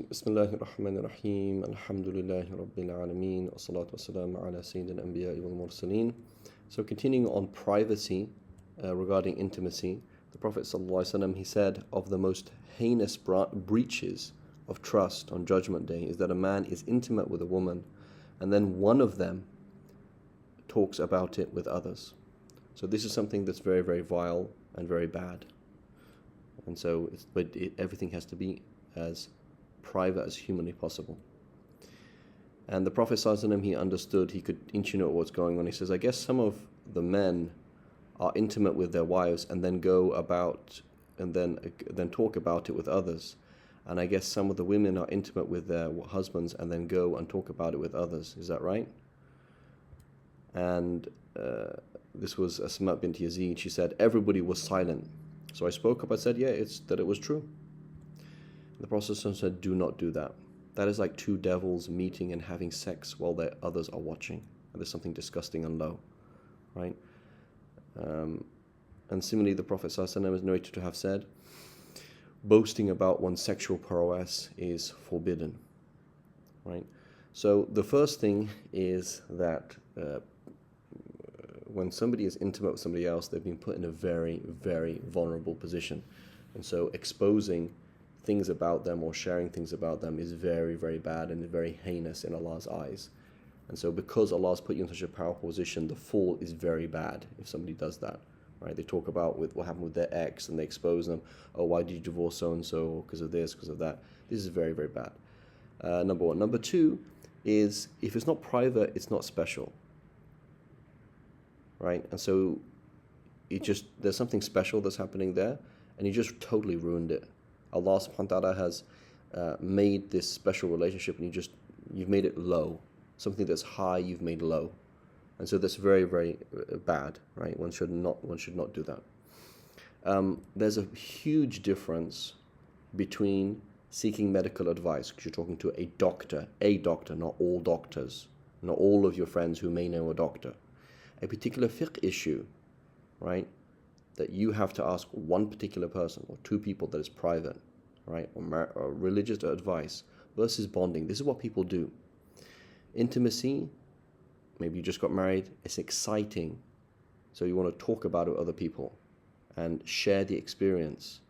Bismillahir Rahmanir Rahim. Alhamdulillahi Rabbil Alameen. Wassalatu wassalamu ala Sayyidil Anbiya wal Mursaleen. So continuing on privacy regarding intimacy, the Prophet ﷺ, he said, of the most heinous breaches of trust on Judgment Day is that a man is intimate with a woman and then one of them talks about it with others. So this is something that's very, very vile and very bad. And so everything has to be as private as humanly possible. And the Prophet ﷺ, he understood, he could intuit what's going on. He says, I guess some of the men are intimate with their wives and then go about and then talk about it with others. And I guess some of the women are intimate with their husbands and then go and talk about it with others. Is that right? And this was Asma bint Yazid. She said, everybody was silent. So I spoke up, I said, yeah, it was true. The Prophet said, do not do that. That is like two devils meeting and having sex while the others are watching. And there's something disgusting and low, right? And similarly, the Prophet ﷺ is narrated to have said, boasting about one's sexual prowess is forbidden, right? So the first thing is that when somebody is intimate with somebody else, they've been put in a very, very vulnerable position. And so exposing things about them or sharing things about them is very, very bad and very heinous in Allah's eyes. And so because Allah's put you in such a powerful position, the fall is very bad if somebody does that, right? They talk about what happened with their ex and they expose them. Oh, why did you divorce so-and-so? Because of this, because of that. This is very, very bad. Number one. Number two is if it's not private, it's not special, right? And so there's something special that's happening there and you just totally ruined it. Allah subhanahu wa ta'ala has made this special relationship and you've made it low. Something that's high, you've made low. And so that's very, very bad, right? One should not do that. There's a huge difference between seeking medical advice, because you're talking to a doctor, not all doctors, not all of your friends who may know a doctor. A particular fiqh issue, right? That you have to ask one particular person or two people that is private, right? Or religious advice versus bonding. This is what people do. Intimacy, maybe you just got married, it's exciting. So you want to talk about it with other people and share the experience.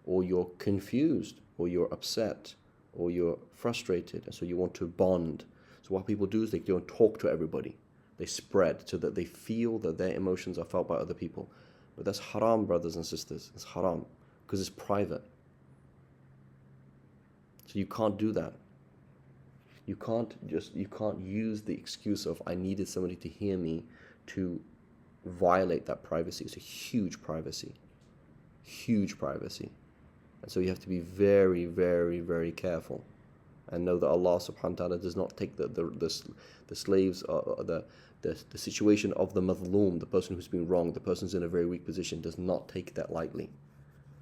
Or you're confused, or you're upset, or you're frustrated, and so you want to bond. So what people do is they don't talk to everybody. They spread so that they feel that their emotions are felt by other people. But that's haram, brothers and sisters. It's haram because it's private. So you can't do that. You can't use the excuse of I needed somebody to hear me to violate that privacy. It's a huge privacy. Huge privacy. And so you have to be very, very, very careful and know that Allah subhanahu wa ta'ala does not take the slaves, the situation of the mazloom, the person who's been wronged, the person who's in a very weak position, does not take that lightly.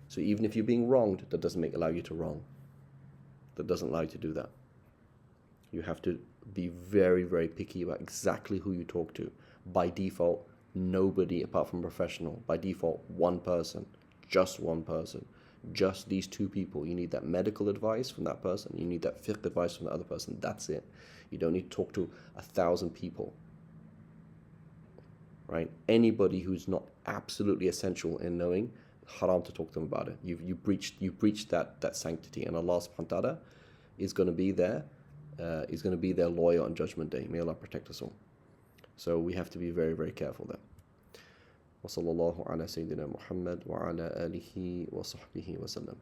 So even if you're being wronged, that doesn't allow you to wrong. That doesn't allow you to do that. You have to be very, very picky about exactly who you talk to. By default, nobody apart from a professional. By default, one person, just one person. Just these two people. You need that medical advice from that person. You need that fiqh advice from the other person. That's it. You don't need to talk to 1,000 people. Right? Anybody who's not absolutely essential in knowing, haram to talk to them about it. You've breached that sanctity, and Allah subhanahu wa ta'ala is going to be there. Is going to be their lawyer on Judgment Day. May Allah protect us all. So we have to be very, very careful there. وصلى الله على سيدنا محمد وعلى آله وصحبه وسلم.